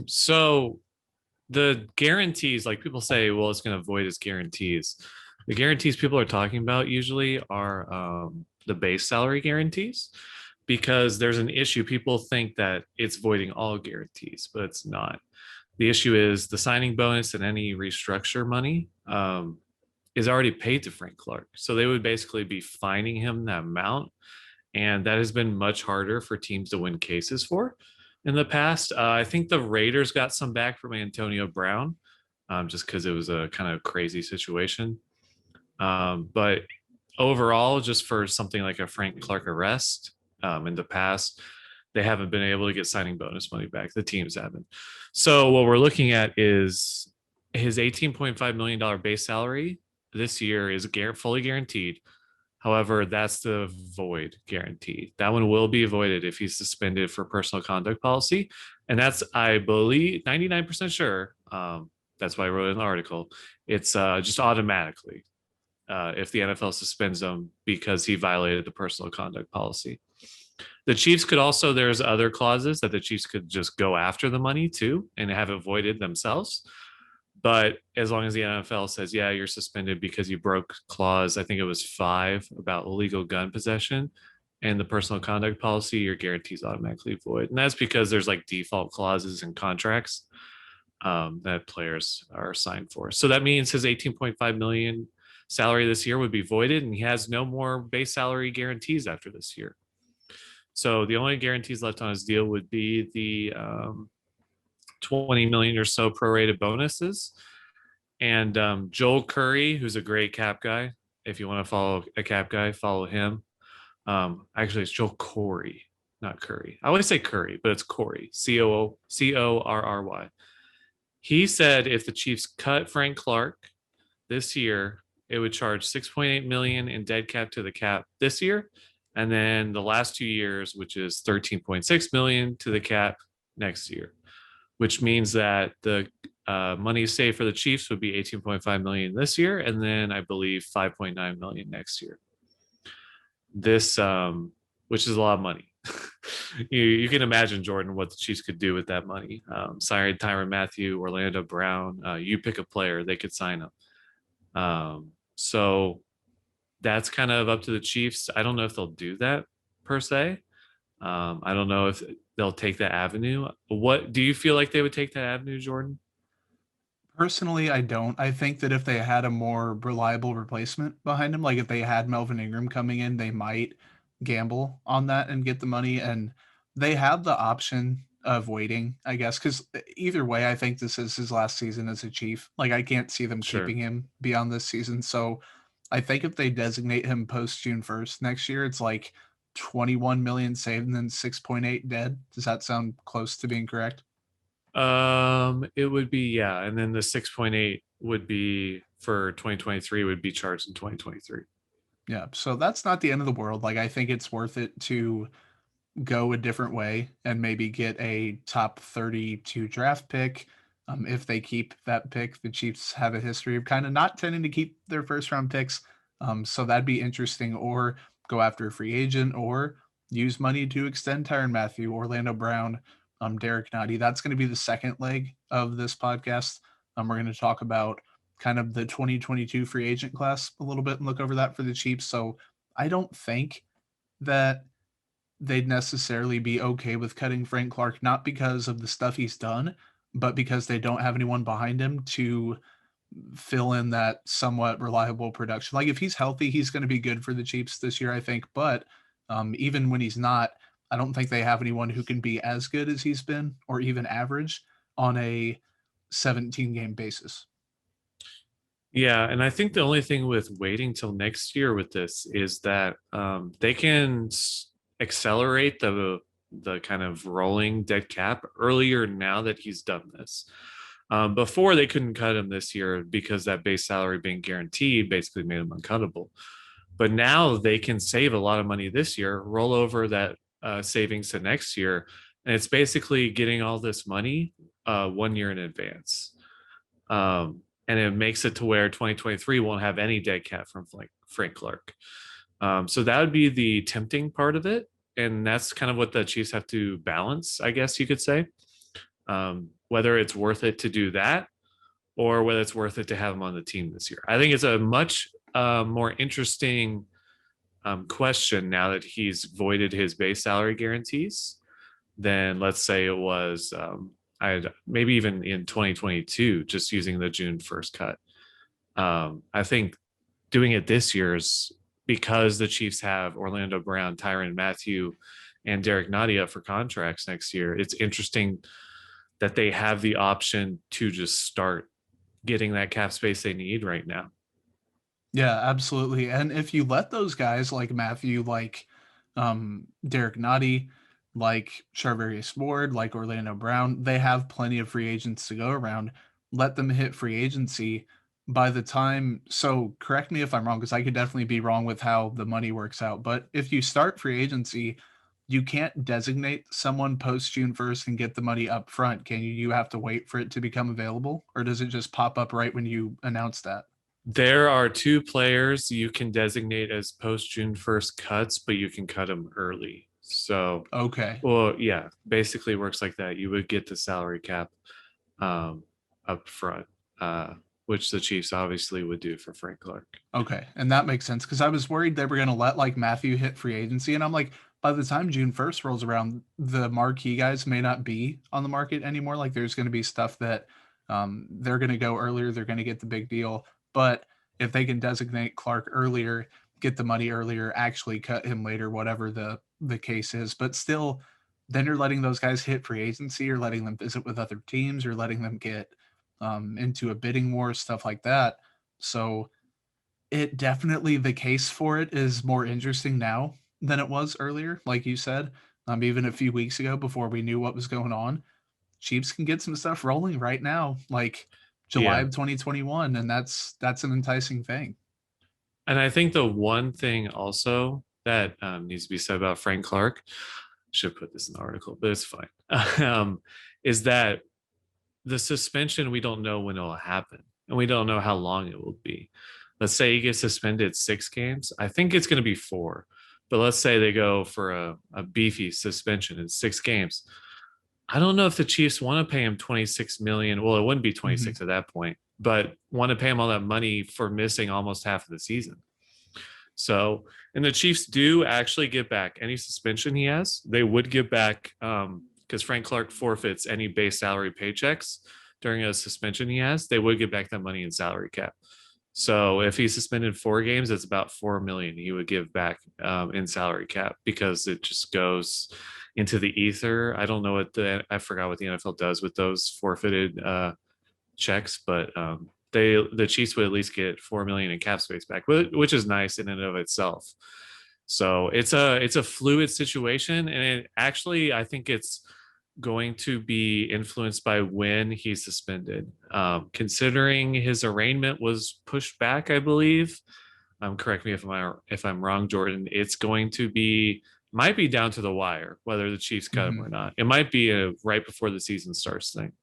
So the guarantees, like people say, well, it's going to void his guarantees. The guarantees people are talking about usually are the base salary guarantees because there's an issue. People think that it's voiding all guarantees, but it's not. The issue is the signing bonus and any restructure money is already paid to Frank Clark. So they would basically be fining him that amount. And that has been much harder for teams to win cases for in the past. I think the Raiders got some back from Antonio Brown just because it was a kind of crazy situation. But overall, just for something like a Frank Clark arrest in the past, they haven't been able to get signing bonus money back. The teams haven't. So what we're looking at is his $18.5 million base salary this year is fully guaranteed. However, that's the void guarantee. That one will be voided if he's suspended for personal conduct policy. And that's, I believe, 99% sure. That's why I wrote in the article. It's just automatically if the NFL suspends him because he violated the personal conduct policy. The Chiefs could also, there's other clauses that the Chiefs could just go after the money too and have it voided themselves. But as long as the NFL says, yeah, you're suspended because you broke clause, I think it was 5 about illegal gun possession and the personal conduct policy, your guarantee is automatically void. And that's because there's like default clauses in contracts that players are signed for. So that means his 18.5 million salary this year would be voided and he has no more base salary guarantees after this year. So the only guarantees left on his deal would be the 20 million or so prorated bonuses. And Joel Curry, who's a great cap guy. If you want to follow a cap guy, follow him. Actually, it's Joel Corey, not Curry. I always say Curry, but it's Corey, Corrry. He said if the Chiefs cut Frank Clark this year, it would charge 6.8 million in dead cap to the cap this year, and then the last 2 years, which is 13.6 million to the cap next year, which means that the money saved for the Chiefs would be 18.5 million this year, and then I believe 5.9 million next year. This, which is a lot of money. You can imagine, Jordan, what the Chiefs could do with that money. Sign Tyrann Mathieu, Orlando Brown. You pick a player, they could sign them. So that's kind of up to the Chiefs. I don't know if they'll do that per se. I don't know if they'll take that avenue. What do you feel like they would take that avenue, Jordan? Personally, I don't. I think that if they had a more reliable replacement behind him, like if they had Melvin Ingram coming in, they might gamble on that and get the money. And they have the option of waiting, I guess, because either way, I think this is his last season as a Chief. Like I can't see them Sure. keeping him beyond this season. So I think if they designate him post June 1st next year, it's like 21 million saved and then 6.8 dead. Does that sound close to being correct? It would be, yeah, and then the 6.8 would be for 2023 would be charged in 2023. Yeah, so that's not the end of the world. Like I think it's worth it to go a different way and maybe get a top 32 draft pick. If they keep that pick, the Chiefs have a history of kind of not tending to keep their first round picks. So that'd be interesting. Or go after a free agent or use money to extend Tyrann Mathieu, Orlando Brown, Derek Nottie. That's going to be the second leg of this podcast. We're going to talk about kind of the 2022 free agent class a little bit and look over that for the Chiefs. So I don't think that they'd necessarily be okay with cutting Frank Clark, not because of the stuff he's done, but because they don't have anyone behind him to fill in that somewhat reliable production. Like if he's healthy, he's going to be good for the Chiefs this year, I think. But even when he's not, I don't think they have anyone who can be as good as he's been or even average on a 17 game basis. Yeah, and I think the only thing with waiting till next year with this is that they can accelerate the kind of rolling dead cap earlier now that he's done this. Before they couldn't cut him this year because that base salary being guaranteed basically made him uncuttable. But now they can save a lot of money this year, roll over that savings to next year, and it's basically getting all this money 1 year in advance. And it makes it to where 2023 won't have any dead cap from Frank Clark. So that would be the tempting part of it. And that's kind of what the Chiefs have to balance, I guess you could say. whether it's worth it to do that or whether it's worth it to have him on the team this year. I think it's a much more interesting question now that he's voided his base salary guarantees than, let's say, it was maybe even in 2022, just using the June 1st cut. I think doing it this year is because the Chiefs have Orlando Brown, Tyrann Mathieu, and Derek Nadi up for contracts next year. It's interesting that they have the option to just start getting that cap space they need right now. Yeah, absolutely. And if you let those guys like Matthew, like Derek Nadi, like Charvarius Ward, like Orlando Brown, they have plenty of free agents to go around. Let them hit free agency by the time. So correct me if I'm wrong, because I could definitely be wrong with how the money works out. But if you start free agency, you can't designate someone post June 1st and get the money up front, can you? You have to wait for it to become available, or does it just pop up right when you announce that? There are two players you can designate as post June 1st cuts, but you can cut them early. So, Okay. well, yeah, basically works like that. You would get the salary cap up front, which the Chiefs obviously would do for Frank Clark. Okay. And that makes sense because I was worried they were going to let like Matthew hit free agency. And I'm like, by the time June 1st rolls around, the marquee guys may not be on the market anymore. Like there's going to be stuff that they're going to go earlier. They're going to get the big deal. But if they can designate Clark earlier, get the money earlier, actually cut him later, whatever the case is. But still, then you're letting those guys hit free agency or letting them visit with other teams or letting them get into a bidding war, stuff like that. So it definitely, the case for it is more interesting now than it was earlier, like you said. Even a few weeks ago before we knew what was going on, Chiefs can get some stuff rolling right now, like July Yeah. of 2021, and that's an enticing thing. And I think the one thing also that needs to be said about Frank Clark, should put this in the article, but it's fine, is that the suspension, we don't know when it will happen and we don't know how long it will be. Let's say he gets suspended 6 games. I think it's going to be 4, but let's say they go for a beefy suspension in 6 games. I don't know if the Chiefs want to pay him 26 million. Well, it wouldn't be 26 at that point, but want to pay him all that money for missing almost half of the season. So, and the Chiefs do actually get back any suspension he has. They would give back because Frank Clark forfeits any base salary paychecks during a suspension he has. They would get back that money in salary cap. So if he's suspended 4 games, it's about 4 million he would give back in salary cap because it just goes into the ether. I don't know I forgot what the NFL does with those forfeited checks, but the Chiefs would at least get 4 million in cap space back, which is nice in and of itself. So it's a fluid situation, and it actually, I think it's going to be influenced by when he's suspended. Considering his arraignment was pushed back, I believe. Correct me if I'm wrong, Jordan. It's going to might be down to the wire whether the Chiefs cut him or not. It might be a right before the season starts thing.